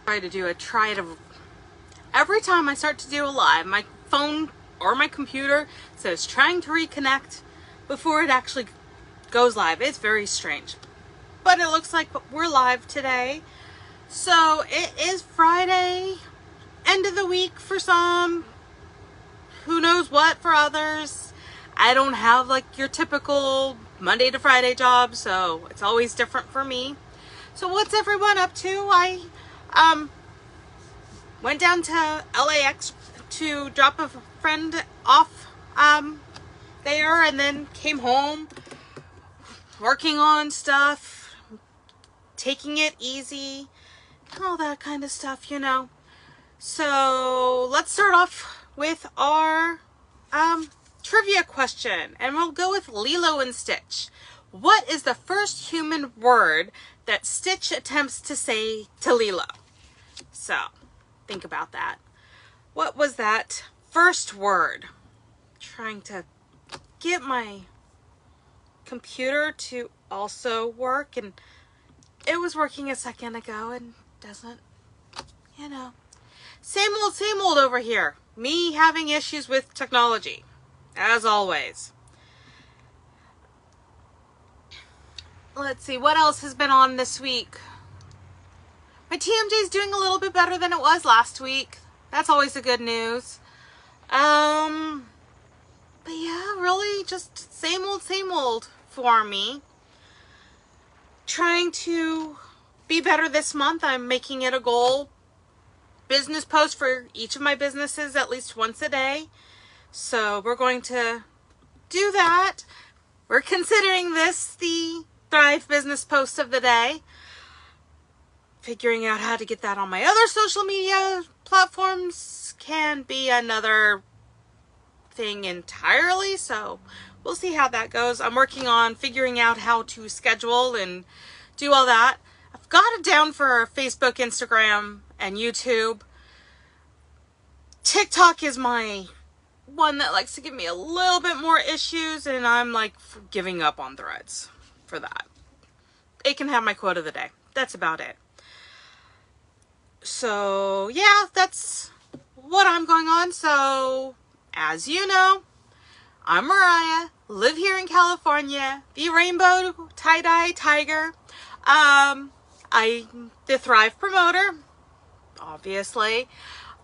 try it every time I start to do a live, my phone or my computer says trying to reconnect before it actually goes live. It's very strange, but it looks like we're live today. So it is Friday, end of the week for some, who knows what for others. I don't have like your typical Monday to Friday job, so it's always different for me. So what's everyone up to? I went down to LAX to drop a friend off there, and then came home, working on stuff, taking it easy, all that kind of stuff, you know. So let's start off with our trivia question, and we'll go with Lilo and Stitch. What is the first human word that Stitch attempts to say to Lilo? So think about that. What was that first word? Trying to get my computer to also work, and it was working a second ago and doesn't, you know. Same old over here. Me having issues with technology, as always. Let's see, what else has been on this week? My TMJ is doing a little bit better than it was last week. That's always the good news. But yeah, really just same old for me. Trying to be better this month. I'm making it a goal. Business post for each of my businesses at least once a day. So we're going to do that. We're considering this the Thrive business post of the day. Figuring out how to get that on my other social media platforms can be another thing entirely. So we'll see how that goes. I'm working on figuring out how to schedule and do all that. I've got it down for Facebook, Instagram, and YouTube. TikTok is my one that likes to give me a little bit more issues, and I'm like giving up on Threads for that. It can have my quote of the day. That's about it. So yeah, that's what I'm going on. So as you know, I'm Mariah, live here in California, the rainbow tie-dye tiger. I'm the Thrive promoter, obviously.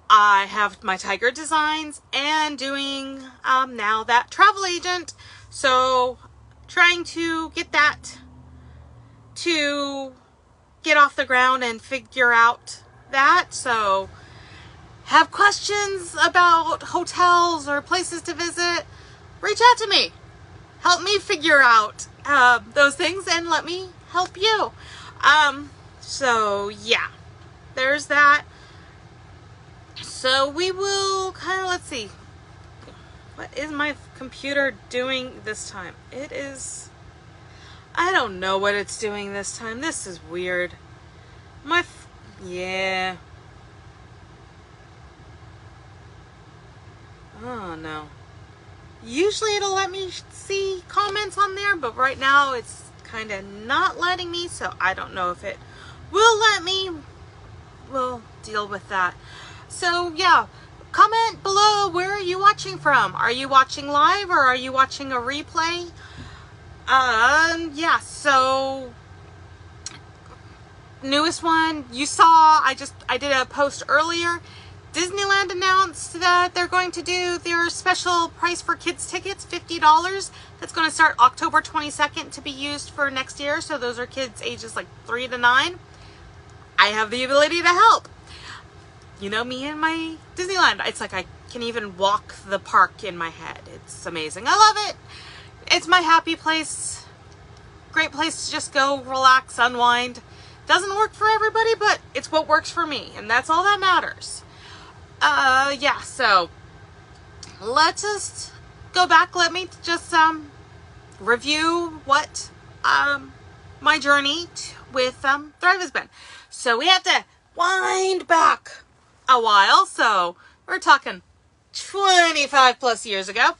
I have my tiger designs and doing now that travel agent. So trying to get that to get off the ground and figure out that. So have questions about hotels or places to visit, reach out to me. Help me figure out those things and let me help you. So yeah, there's that. So we will kind of, let's see, what is my computer doing this time? It is, I don't know what it's doing this time. This is weird. Yeah. Oh no. Usually it'll let me see comments on there, but right now it's kind of not letting me, so I don't know if it will let me. We'll deal with that. So yeah, comment below, where are you watching from? Are you watching live or are you watching a replay? Yeah, so newest one you saw, I did a post earlier. Disneyland announced that they're going to do their special price for kids tickets, $50. That's going to start October 22nd to be used for next year. So those are kids ages like 3 to 9. I have the ability to help. You know me and my Disneyland. It's like I can even walk the park in my head. It's amazing. I love it. It's my happy place. Great place to just go relax, unwind. Doesn't work for everybody, but it's what works for me, and that's all that matters. Yeah, so let's just go back. Let me just review what my journey with Thrive has been. So we have to wind back a while. So we're talking 25 plus years ago.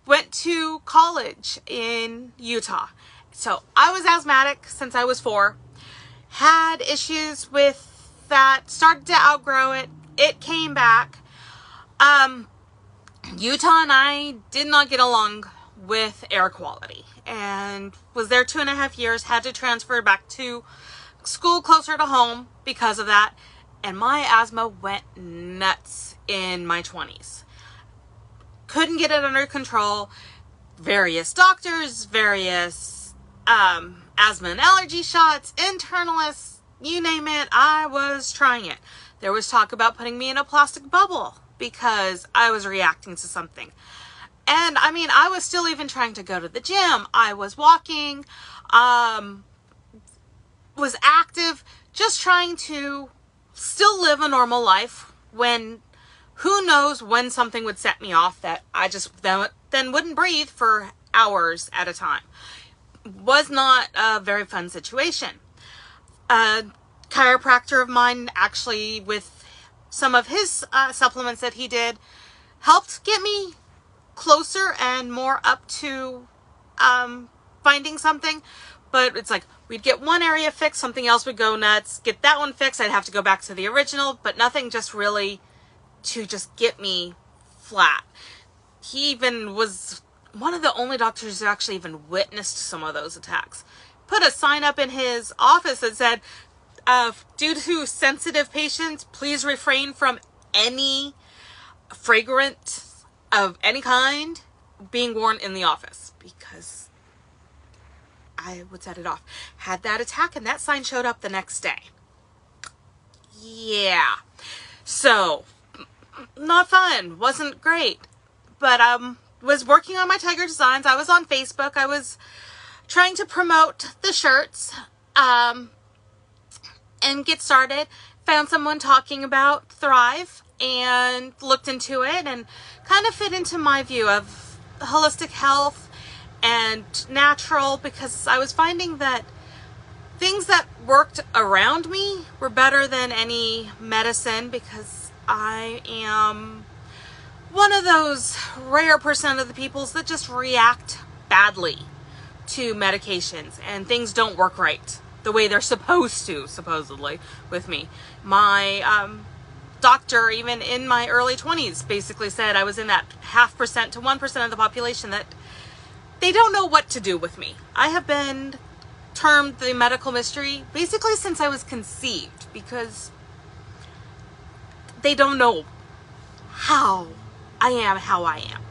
Went to college in Utah. So I was asthmatic since I was 4. Had issues with that, started to outgrow it. It came back. Utah and I did not get along with air quality, and was there 2.5 years, had to transfer back to school closer to home because of that. And my asthma went nuts in my 20s. Couldn't get it under control. Various doctors, various asthma and allergy shots, internalists, you name it, I was trying it. There was talk about putting me in a plastic bubble because I was reacting to something. And I mean, I was still even trying to go to the gym. I was walking, was active, just trying to still live a normal life, when who knows when something would set me off that I just then wouldn't breathe for hours at a time. Was not a very fun situation. A chiropractor of mine, actually, with some of his supplements that he did, helped get me closer and more up to finding something. But it's like, we'd get one area fixed, something else would go nuts. Get that one fixed, I'd have to go back to the original, but nothing just really to just get me flat. He even was one of the only doctors who actually even witnessed some of those attacks. Put a sign up in his office that said, due to sensitive patients, please refrain from any fragrance of any kind being worn in the office, because I would set it off. Had that attack, and that sign showed up the next day. Yeah. So, not fun. Wasn't great. But was working on my tiger designs. I was on Facebook. I was trying to promote the shirts and get started. Found someone talking about Thrive and looked into it, and kind of fit into my view of holistic health and natural, because I was finding that things that worked around me were better than any medicine, because I am one of those rare percent of the peoples that just react badly to medications, and things don't work right the way they're supposed to, supposedly, with me. My doctor, even in my early 20s, basically said I was in that 0.5% to 1% of the population that they don't know what to do with me. I have been termed the medical mystery basically since I was conceived, because they don't know how I am how I am.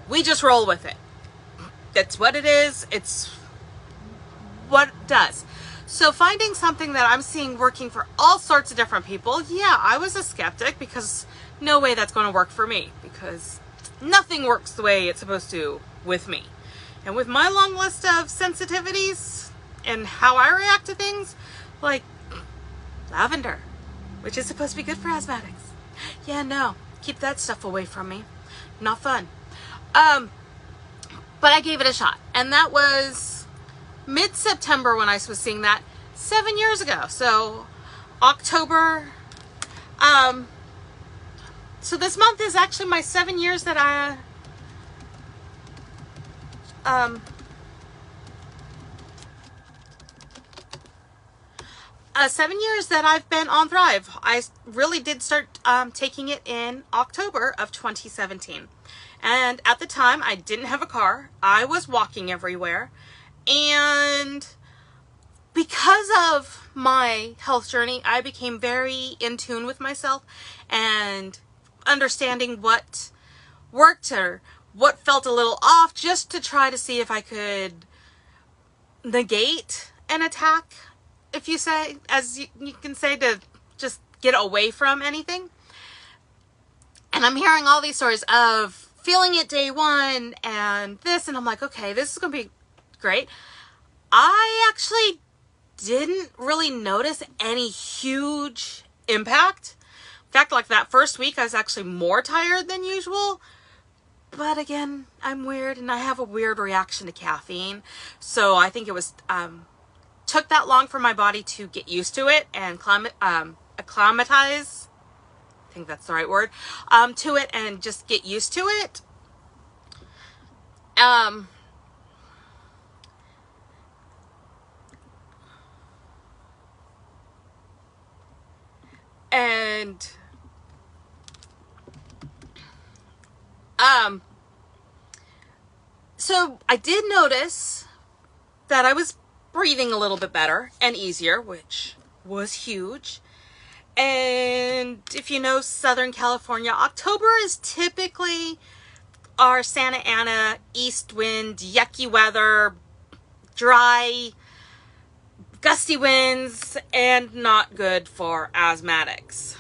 We just roll with it. That's what it is. It's what it does. So finding something that I'm seeing working for all sorts of different people, yeah, I was a skeptic, because no way that's going to work for me, because nothing works the way it's supposed to with me. And with my long list of sensitivities and how I react to things, like lavender, which is supposed to be good for asthmatics. Yeah, no, keep that stuff away from me. Not fun. But I gave it a shot, and that was mid-September when I was seeing that 7 years ago. So October, so this month is actually my 7 years that 7 years that I've been on Thrive. I really did start taking it in October of 2017. And at the time, I didn't have a car. I was walking everywhere. And because of my health journey, I became very in tune with myself and understanding what worked or what felt a little off, just to try to see if I could negate an attack, if you say, as you can say, to just get away from anything. And I'm hearing all these stories of feeling it day one and this, and I'm like, okay, this is going to be great. I actually didn't really notice any huge impact. In fact, like that first week, I was actually more tired than usual. But again, I'm weird, and I have a weird reaction to caffeine. So I think it was, took that long for my body to get used to it and acclimatize, I think that's the right word, to it, and just get used to it. And so I did notice that I was breathing a little bit better and easier, which was huge. And if you know Southern California, October is typically our Santa Ana east wind, yucky weather, dry, gusty winds, and not good for asthmatics.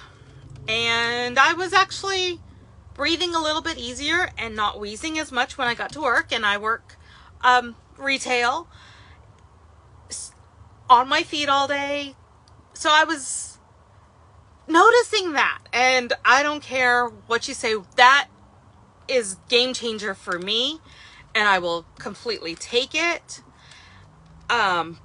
And I was actually breathing a little bit easier and not wheezing as much when I got to work, and I work retail on my feet all day. So I was noticing that, and I don't care what you say, that is game changer for me, and I will completely take it. And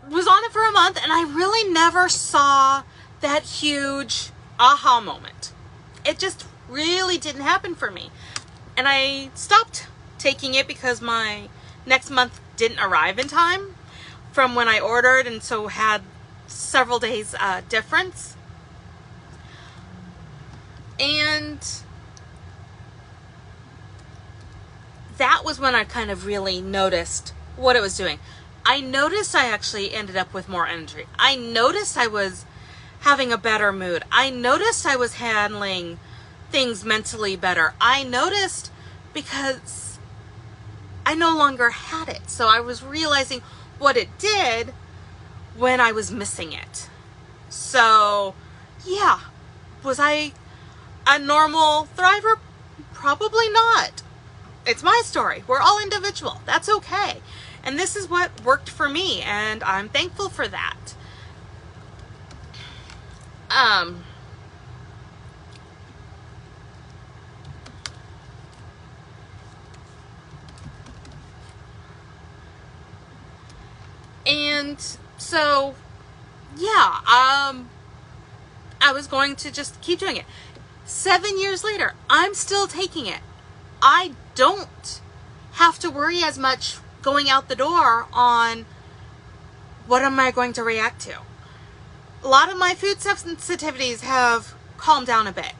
was on it for a month, and I really never saw that huge aha moment. It just really didn't happen for me. And I stopped taking it because my next month didn't arrive in time from when I ordered, and so had several days difference. And that was when I kind of really noticed what it was doing. I noticed I actually ended up with more energy. I noticed I was having a better mood. I noticed I was handling things mentally better. I noticed because I no longer had it. So I was realizing what it did when I was missing it. So yeah, was I a normal thriver? Probably not. It's my story. We're all individual. That's okay. And this is what worked for me, and I'm thankful for that. And so, yeah, I was going to just keep doing it. 7 years later, I'm still taking it. I don't have to worry as much going out the door on what am I going to react to. A lot of my food sensitivities have calmed down a bit.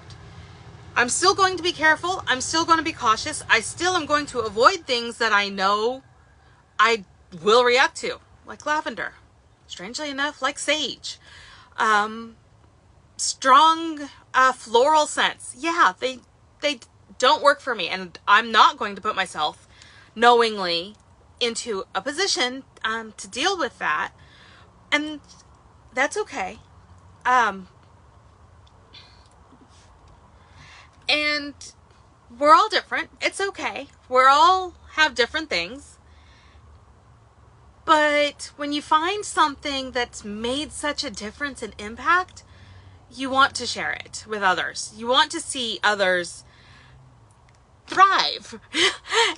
I'm still going to be careful. I'm still going to be cautious. I still am going to avoid things that I know I will react to, like lavender. Strangely enough, like sage. Strong floral scents. Yeah, they don't work for me, and I'm not going to put myself knowingly into a position to deal with that, and that's okay. And we're all different. It's okay. We're all have different things. But when you find something that's made such a difference and impact, you want to share it with others. You want to see others thrive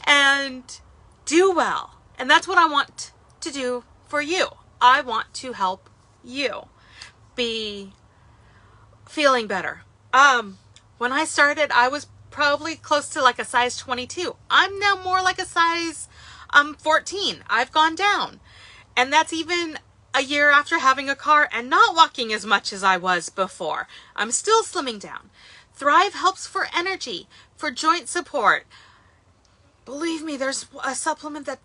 and do well. And that's what I want to do for you. I want to help you be feeling better. When I started, I was probably close to like a size 22. I'm now more like a size 14. I've gone down. And that's even a year after having a car and not walking as much as I was before. I'm still slimming down. Thrive helps for energy, for joint support. Believe me, there's a supplement that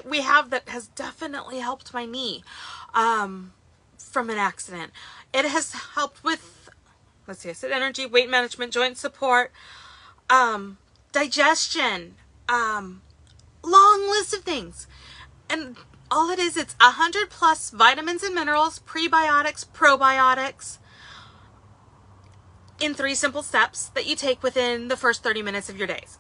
we have that has definitely helped my knee from an accident. It has helped with, let's see, I said energy, weight management, joint support, digestion, long list of things. And all it is, it's 100 plus vitamins and minerals, prebiotics, probiotics, in 3 simple steps that you take within the first 30 minutes of your days.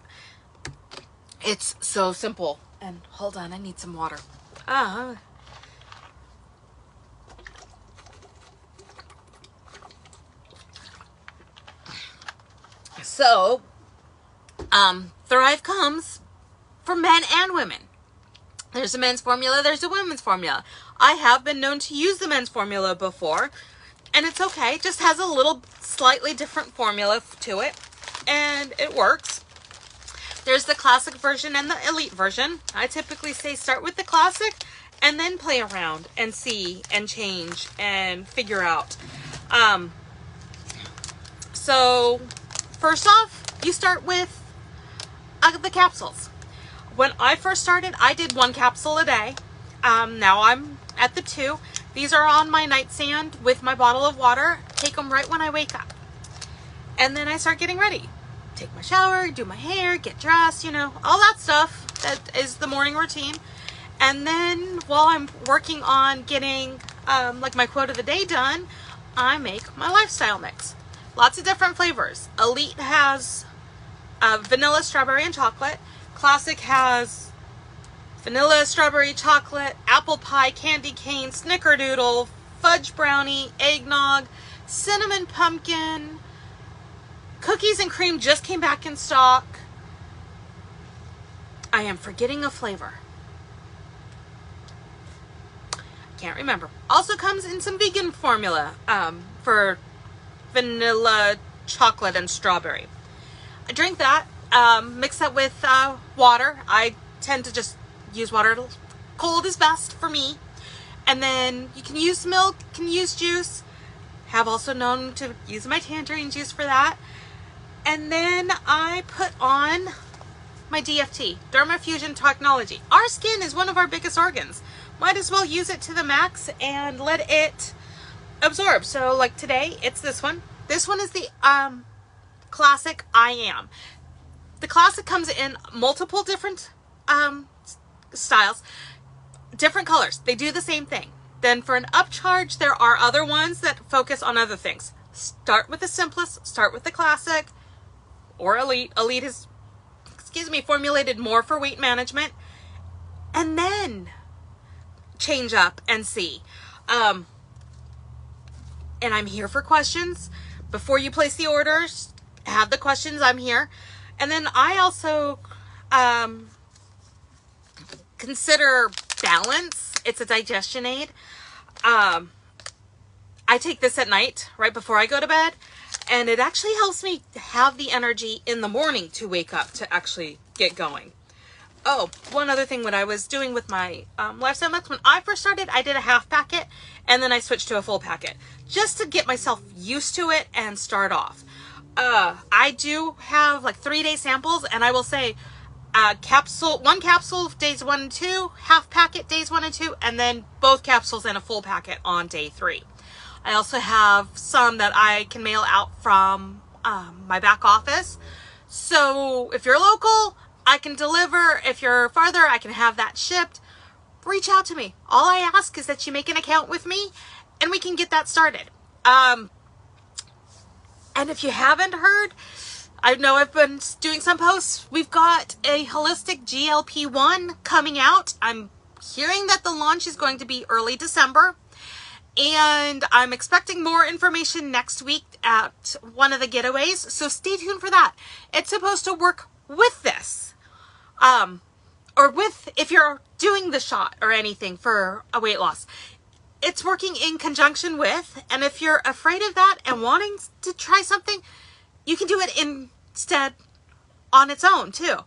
It's so simple. And hold on, I need some water. So, Thrive comes for men and women. There's a men's formula, there's a women's formula. I have been known to use the men's formula before, and it's okay. It just has a little slightly different formula to it, and it works. There's the classic version and the elite version. I typically say start with the classic and then play around and see and change and figure out. So first off, you start with the capsules. When I first started, I did 1 capsule a day. Now I'm at the 2. These are on my nightstand with my bottle of water. Take them right when I wake up. And then I start getting ready. Take my shower, do my hair, get dressed, you know, all that stuff. That is the morning routine. And then while I'm working on getting like my quote of the day done, I make my lifestyle mix. Lots of different flavors. Elite has vanilla, strawberry, and chocolate. Classic has vanilla, strawberry, chocolate, apple pie, candy cane, snickerdoodle, fudge brownie, eggnog, cinnamon pumpkin. Cookies and cream just came back in stock. I am forgetting a flavor. Can't remember. Also comes in some vegan formula for vanilla, chocolate, and strawberry. I drink that, mix that with water. I tend to just use water. Cold is best for me. And then you can use milk, can use juice. Have also known to use my tangerine juice for that. And then I put on my DFT, Dermafusion Technology. Our skin is one of our biggest organs. Might as well use it to the max and let it absorb. So like today, it's this one. This one is the Classic I Am. The Classic comes in multiple different styles, different colors. They do the same thing. Then for an upcharge, there are other ones that focus on other things. Start with the simplest, start with the Classic or Elite. Elite is, formulated more for weight management, and then change up and see. And I'm here for questions. Before you place the orders, have the questions, I'm here. And then I also consider balance. It's a digestion aid. I take this at night, right before I go to bed, and it actually helps me have the energy in the morning to wake up to actually get going. Oh, one other thing, what I was doing with my lifestyle mix, when I first started, I did a half packet, and then I switched to a full packet, just to get myself used to it and start off. I do have like 3-day samples, and I will say, one capsule days 1 and 2, half packet days 1 and 2, and then both capsules in a full packet on day 3. I also have some that I can mail out from my back office. So if you're local, I can deliver. If you're farther, I can have that shipped. Reach out to me. All I ask is that you make an account with me and we can get that started. And if you haven't heard, I know I've been doing some posts. We've got a holistic GLP-1 coming out. I'm hearing that the launch is going to be early December. And I'm expecting more information next week at one of the getaways. So stay tuned for that. It's supposed to work with this. Or with, if you're doing the shot or anything for a weight loss. It's working in conjunction with, and if you're afraid of that and wanting to try something, you can do it instead on its own too.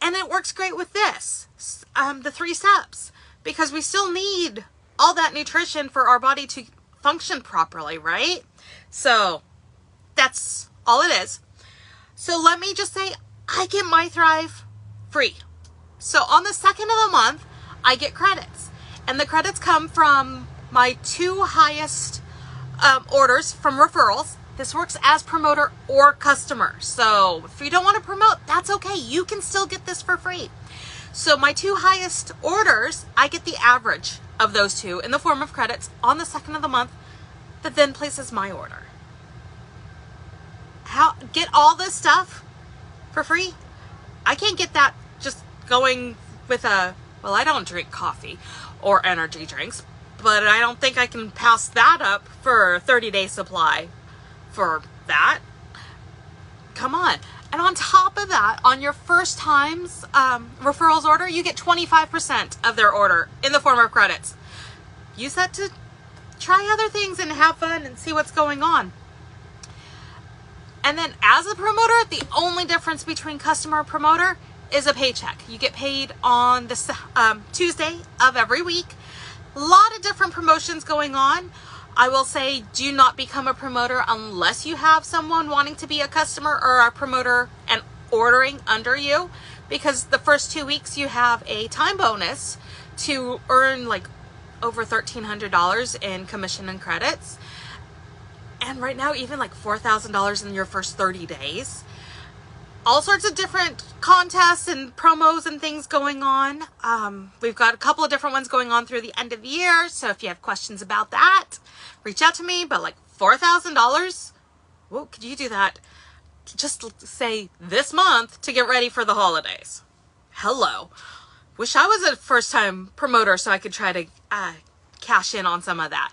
And it works great with this, the 3 steps, because we still need all that nutrition for our body to function properly, right? So that's all it is. So let me just say, I get My Thrive free. So on the 2nd of the month, I get credits, and the credits come from my 2 highest orders from referrals. This works as promoter or customer. So if you don't want to promote, that's okay. You can still get this for free. So my 2 highest orders, I get the average of those 2 in the form of credits on the 2nd of the month that then places my order. Get all this stuff for free? I can't get that just going with well, I don't drink coffee or energy drinks, but I don't think I can pass that up for a 30-day supply for that. Come on. And on top of that, on your first time's referrals order, you get 25% of their order in the form of credits. Use that to try other things and have fun and see what's going on. And then as a promoter, the only difference between customer and promoter is a paycheck. You get paid on the Tuesday of every week. A lot of different promotions going on. I will say, do not become a promoter unless you have someone wanting to be a customer or a promoter and ordering under you, because the first 2 weeks you have a time bonus to earn like over $1,300 in commission and credits. And right now, even like $4,000 in your first 30 days. All sorts of different contests and promos and things going on. We've got a couple of different ones going on through the end of the year. So if you have questions about that, reach out to me. But like $4,000, whoa, could you do that? Just say this month to get ready for the holidays. Hello. Wish I was a first-time promoter so I could try to cash in on some of that.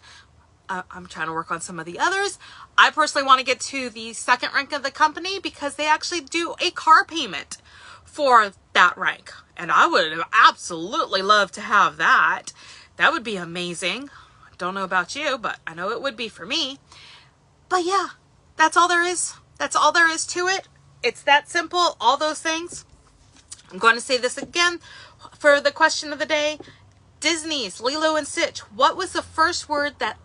I'm trying to work on some of the others. I personally want to get to the second rank of the company because they actually do a car payment for that rank. And I would absolutely love to have that. That would be amazing. Don't know about you, but I know it would be for me. But yeah, that's all there is. That's all there is to it. It's that simple, all those things. I'm going to say this again for the question of the day. Disney's Lilo and Stitch. What was the first word that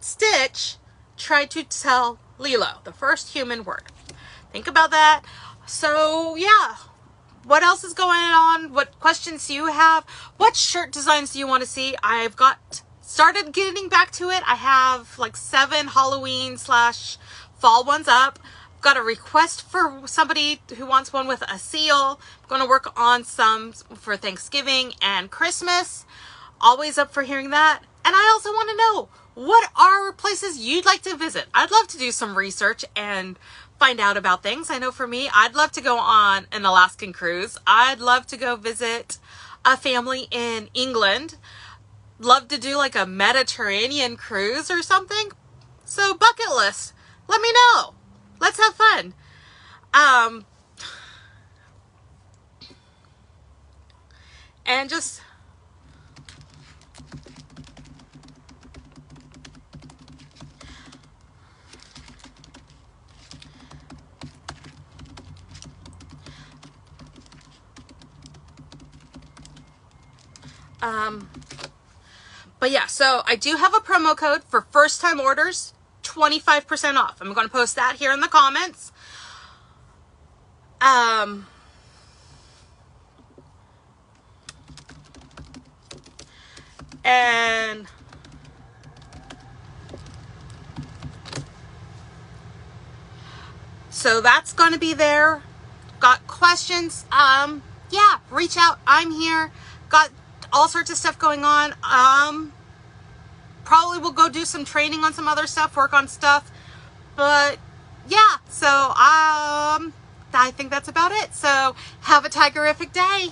Stitch tried to tell Lilo? The first human word. Think about that. So yeah, what else is going on? What questions do you have? What shirt designs do you want to see? I've got started getting back to it. I have like 7 Halloween/fall ones up. I've got a request for somebody who wants one with a seal. I'm going to work on some for Thanksgiving and Christmas. Always up for hearing that. And I also want to know, what are places you'd like to visit? I'd love to do some research and find out about things. I know for me, I'd love to go on an Alaskan cruise. I'd love to go visit a family in England. Love to do like a Mediterranean cruise or something. So bucket list, let me know. Let's have fun. And just but yeah, so I do have a promo code for first time orders, 25% off. I'm going to post that here in the comments. And so that's going to be there. Got questions? Yeah, reach out. I'm here. Got all sorts of stuff going on. Probably will go do some training on some other stuff, work on stuff. But yeah, so I think that's about it. So have a tigerific day.